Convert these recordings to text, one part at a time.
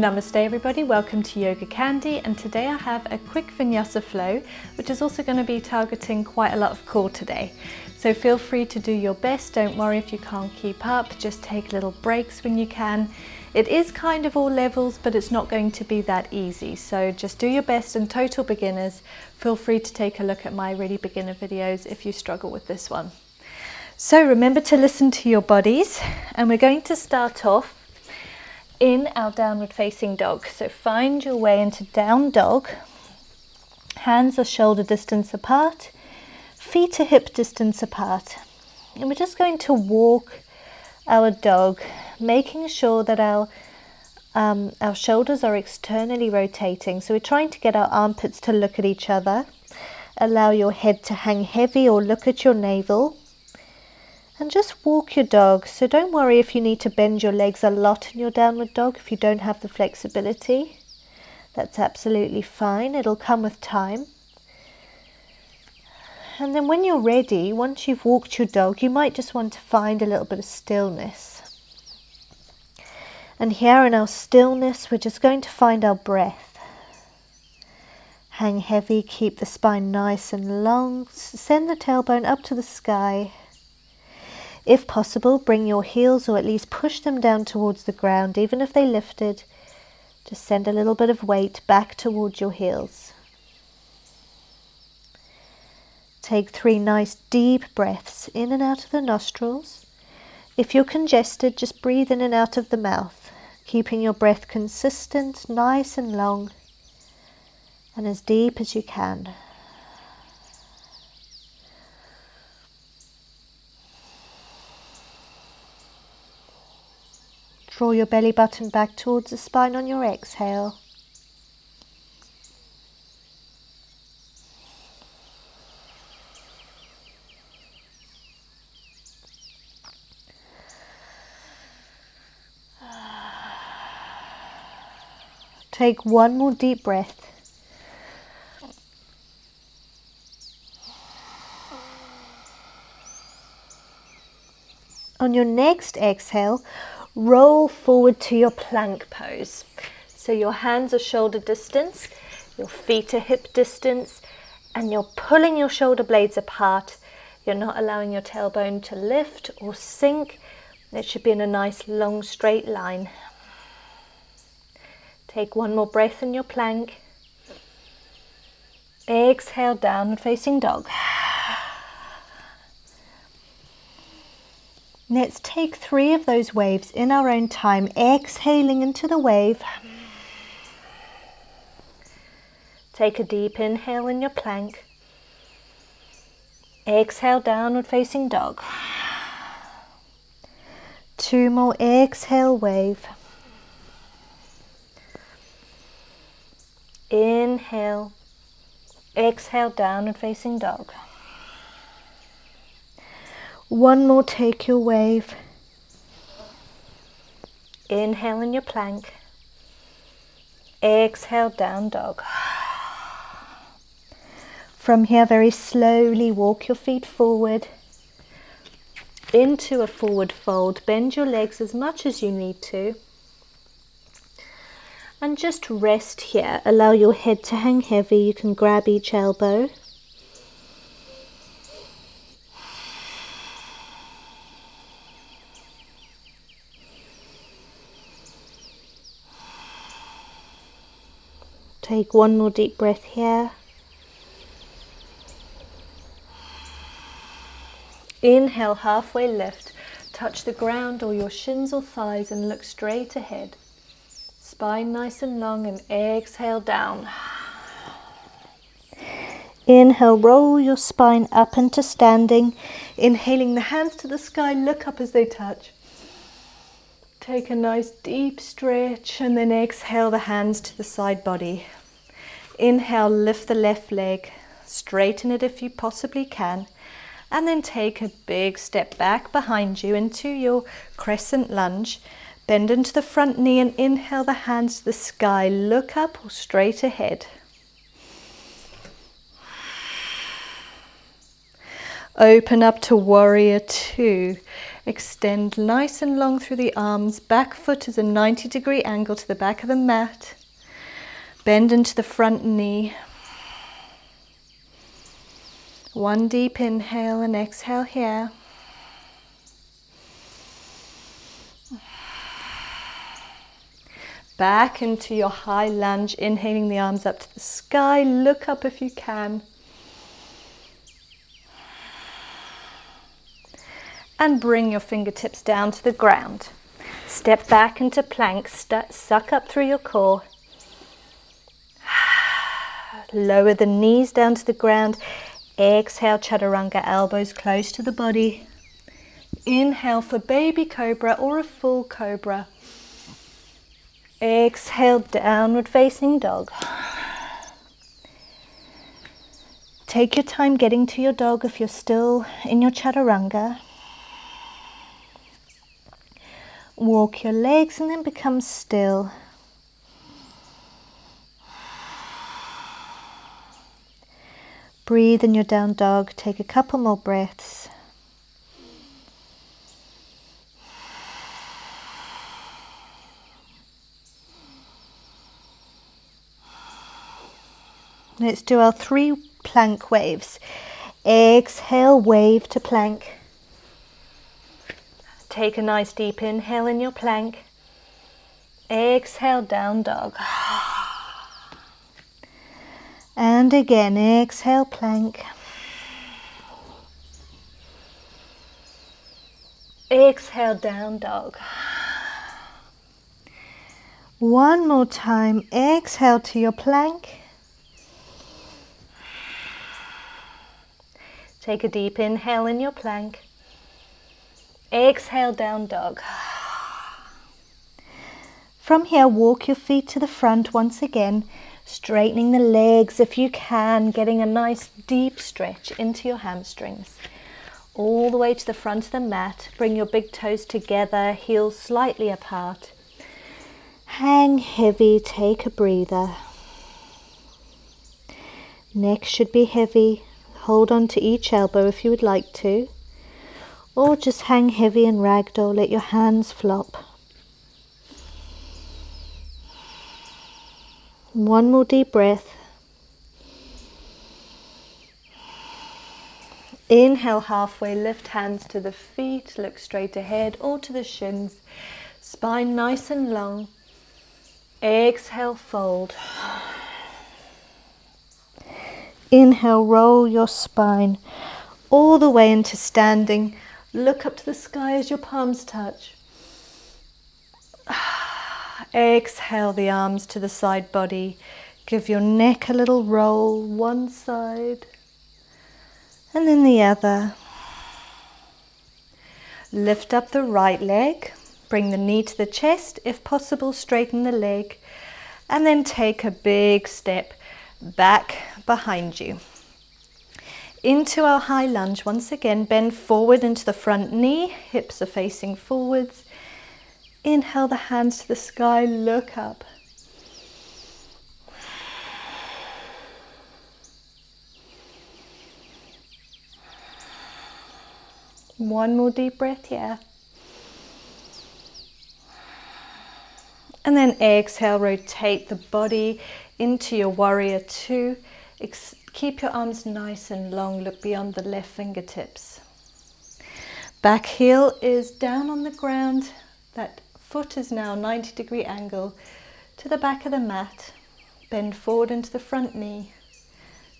Namaste everybody, welcome to YogaCandi, and today I have a quick Vinyasa flow which is also going to be targeting quite a lot of core today. So feel free to do your best, don't worry if you can't keep up, just take little breaks when you can. It is kind of all levels, but it's not going to be that easy, so just do your best. And total beginners, feel free to take a look at my really beginner videos if you struggle with this one. So remember to listen to your bodies, and we're going to start off in our downward facing dog. So find your way into down dog. Hands are shoulder distance apart, feet are hip distance apart. And we're just going to walk our dog, making sure that our shoulders are externally rotating. So we're trying to get our armpits to look at each other. Allow your head to hang heavy or look at your navel. And just walk your dog. So don't worry if you need to bend your legs a lot in your downward dog if you don't have the flexibility. That's absolutely fine. It'll come with time. And then when you're ready, once you've walked your dog, you might just want to find a little bit of stillness. And here in our stillness, we're just going to find our breath. Hang heavy, keep the spine nice and long. Send the tailbone up to the sky. If possible, bring your heels or at least push them down towards the ground. Even if they lifted, just send a little bit of weight back towards your heels. Take 3 nice deep breaths in and out of the nostrils. If you're congested, just breathe in and out of the mouth, keeping your breath consistent, nice and long, and as deep as you can. Draw your belly button back towards the spine on your exhale. Take one more deep breath. On your next exhale, roll forward to your plank pose. So your hands are shoulder distance, your feet are hip distance, and you're pulling your shoulder blades apart. You're not allowing your tailbone to lift or sink. It should be in a nice long straight line. Take one more breath in your plank. Exhale, downward facing dog. Let's take 3 of those waves in our own time, exhaling into the wave. Take a deep inhale in your plank. Exhale, downward facing dog. 2 more, exhale, wave. Inhale, exhale, downward facing dog. 1 more, take your wave. Inhale in your plank. Exhale, down dog. From here, very slowly walk your feet forward into a forward fold. Bend your legs as much as you need to. And just rest here. Allow your head to hang heavy. You can grab each elbow. Take 1 more deep breath here. Inhale, halfway lift. Touch the ground or your shins or thighs and look straight ahead. Spine nice and long, and exhale down. Inhale, roll your spine up into standing. Inhaling the hands to the sky, look up as they touch. Take a nice deep stretch and then exhale the hands to the side body. Inhale, lift the left leg, straighten it if you possibly can, and then take a big step back behind you into your crescent lunge. Bend into the front knee and inhale the hands to the sky, look up or straight ahead. Open up to warrior two. Extend nice and long through the arms. Back foot is a 90-degree angle to the back of the mat. Bend into the front knee. One deep inhale and exhale here. Back into your high lunge, inhaling the arms up to the sky. Look up if you can. And bring your fingertips down to the ground. Step back into plank, suck up through your core. Lower the knees down to the ground. Exhale, chaturanga, elbows close to the body. Inhale for baby cobra or a full cobra. Exhale, downward facing dog. Take your time getting to your dog if you're still in your chaturanga. Walk your legs and then become still. Breathe in your down dog. Take a couple more breaths. Let's do our 3 plank waves. Exhale, wave to plank. Take a nice deep inhale in your plank. Exhale, down dog. And again, exhale, plank. Exhale, down dog. One more time, exhale to your plank. Take a deep inhale in your plank. Exhale, down dog. From here, walk your feet to the front once again, straightening the legs if you can, getting a nice deep stretch into your hamstrings. All the way to the front of the mat. Bring your big toes together, heels slightly apart. Hang heavy, take a breather. Neck should be heavy. Hold on to each elbow if you would like to. Or just hang heavy and ragdoll, let your hands flop. One more deep breath. Inhale halfway, lift hands to the feet, look straight ahead or to the shins. Spine nice and long. Exhale, fold. Inhale, roll your spine all the way into standing. Look up to the sky as your palms touch. Exhale the arms to the side body. Give your neck a little roll, one side and then the other. Lift up the right leg. Bring the knee to the chest. If possible, straighten the leg. And then take a big step back behind you. Into our high lunge. Once again, bend forward into the front knee. Hips are facing forwards. Inhale the hands to the sky, look up. One more deep breath here. And then exhale, rotate the body into your warrior two. Keep your arms nice and long, look beyond the left fingertips. Back heel is down on the ground. That foot is now 90-degree angle to the back of the mat. Bend forward into the front knee.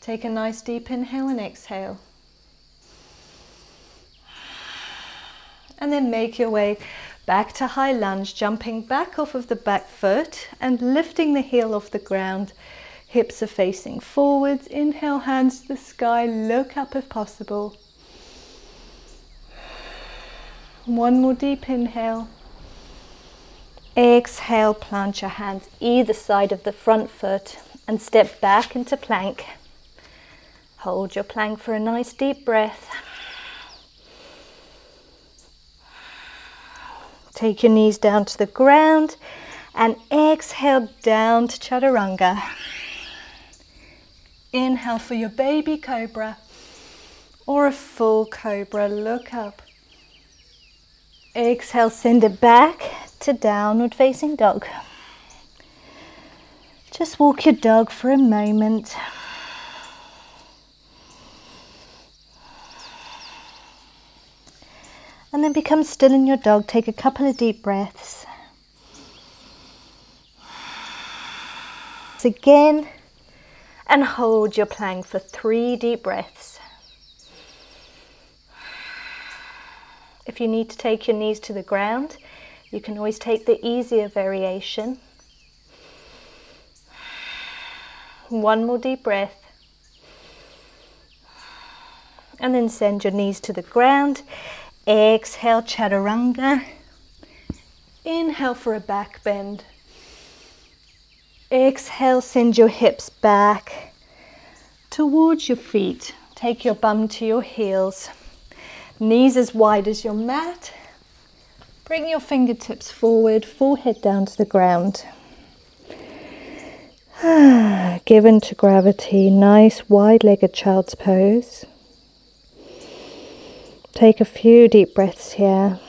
Take a nice deep inhale and exhale. And then make your way back to high lunge, jumping back off of the back foot and lifting the heel off the ground. Hips are facing forwards. Inhale, hands to the sky, look up if possible. One more deep inhale. Exhale, plant your hands either side of the front foot and step back into plank. Hold your plank for a nice deep breath. Take your knees down to the ground and exhale down to chaturanga. Inhale for your baby cobra or a full cobra, look up. Exhale, send it back to downward facing dog. Just walk your dog for a moment. And then become still in your dog. Take a couple of deep breaths. Again, and hold your plank for 3 deep breaths. If you need to take your knees to the ground, you can always take the easier variation. 1 more deep breath. And then send your knees to the ground. Exhale, chaturanga. Inhale for a back bend. Exhale, send your hips back towards your feet. Take your bum to your heels. Knees as wide as your mat. Bring your fingertips forward, forehead down to the ground. Given to gravity, nice wide-legged child's pose. Take a few deep breaths here.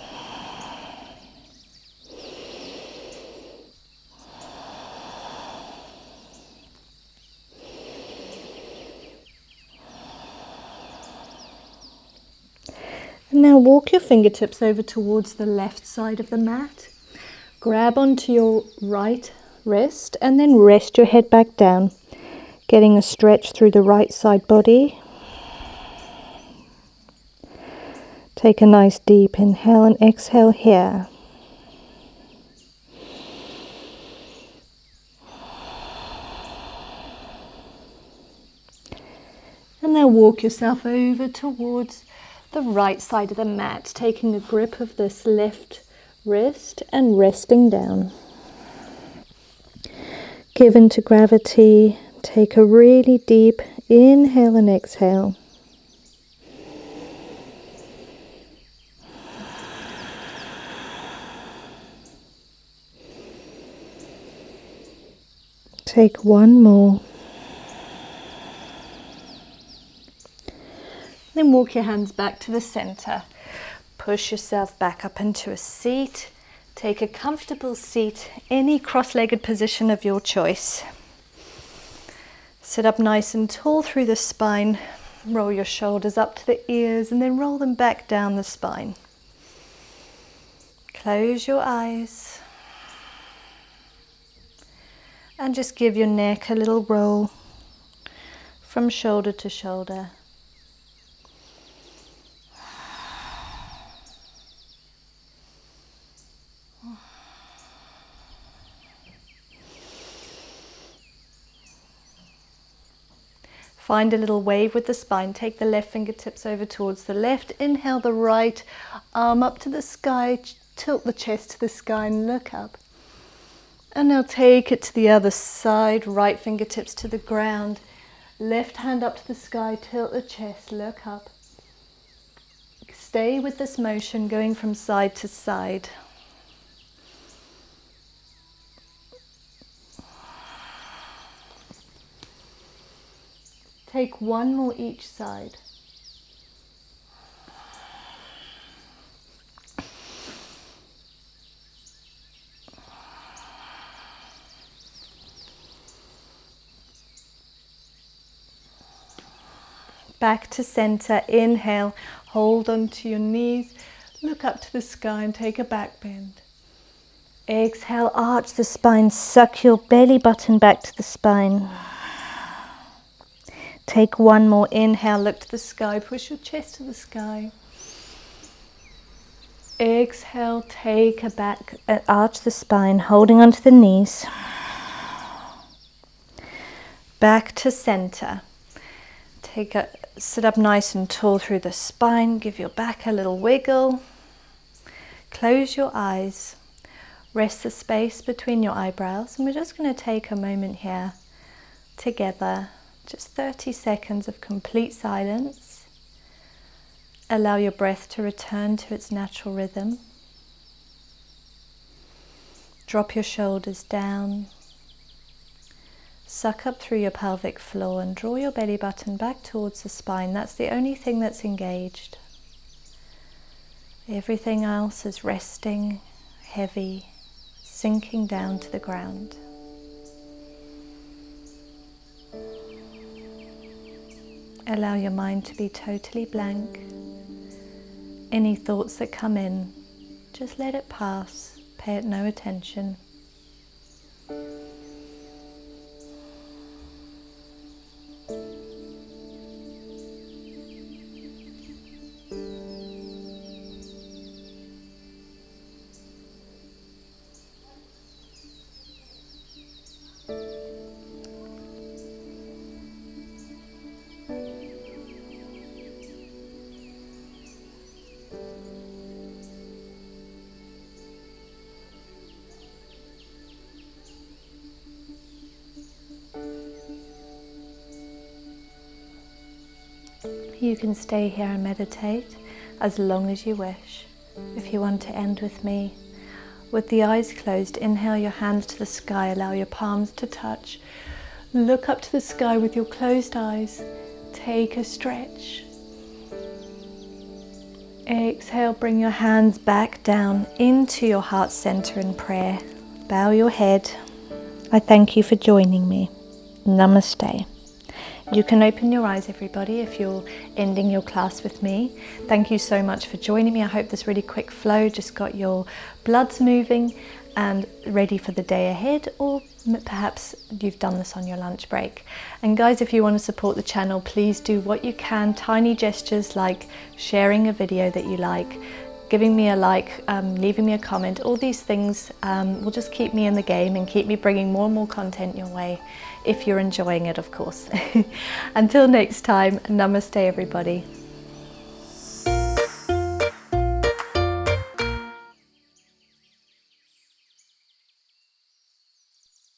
And now walk your fingertips over towards the left side of the mat. Grab onto your right wrist and then rest your head back down, getting a stretch through the right side body. Take a nice deep inhale and exhale here. And now walk yourself over towards the right side of the mat, taking a grip of this left wrist and resting down. Given to gravity, take a really deep inhale and exhale. Take 1 more. Then walk your hands back to the center. Push yourself back up into a seat. Take a comfortable seat, any cross-legged position of your choice. Sit up nice and tall through the spine. Roll your shoulders up to the ears and then roll them back down the spine. Close your eyes. And just give your neck a little roll from shoulder to shoulder. Find a little wave with the spine. Take the left fingertips over towards the left. Inhale the right arm up to the sky. Tilt the chest to the sky and look up. And now take it to the other side. Right fingertips to the ground. Left hand up to the sky. Tilt the chest. Look up. Stay with this motion going from side to side. Take 1 more each side. Back to center. Inhale, hold onto your knees, look up to the sky and take a back bend. Exhale, arch the spine, suck your belly button back to the spine. Take 1 more inhale, look to the sky, push your chest to the sky. Exhale, take a back, arch the spine, holding onto the knees. Back to center. Sit up nice and tall through the spine, give your back a little wiggle. Close your eyes, rest the space between your eyebrows, and we're just going to take a moment here together. Just 30 seconds of complete silence. Allow your breath to return to its natural rhythm. Drop your shoulders down. Suck up through your pelvic floor and draw your belly button back towards the spine. That's the only thing that's engaged. Everything else is resting, heavy, sinking down to the ground. Allow your mind to be totally blank. Any thoughts that come in, just let it pass. Pay it no attention. You can stay here and meditate as long as you wish. If you want to end with me, with the eyes closed, inhale your hands to the sky, allow your palms to touch. Look up to the sky with your closed eyes. Take a stretch. Exhale, bring your hands back down into your heart center in prayer. Bow your head. I thank you for joining me. Namaste. You can open your eyes, everybody, if you're ending your class with me. Thank you so much for joining me. I hope this really quick flow just got your bloods moving and ready for the day ahead, or perhaps you've done this on your lunch break. And guys, if you want to support the channel, please do what you can. Tiny gestures like sharing a video that you like, giving me a like, leaving me a comment, all these things will just keep me in the game and keep me bringing more and more content your way, if you're enjoying it, of course. Until next time, namaste everybody.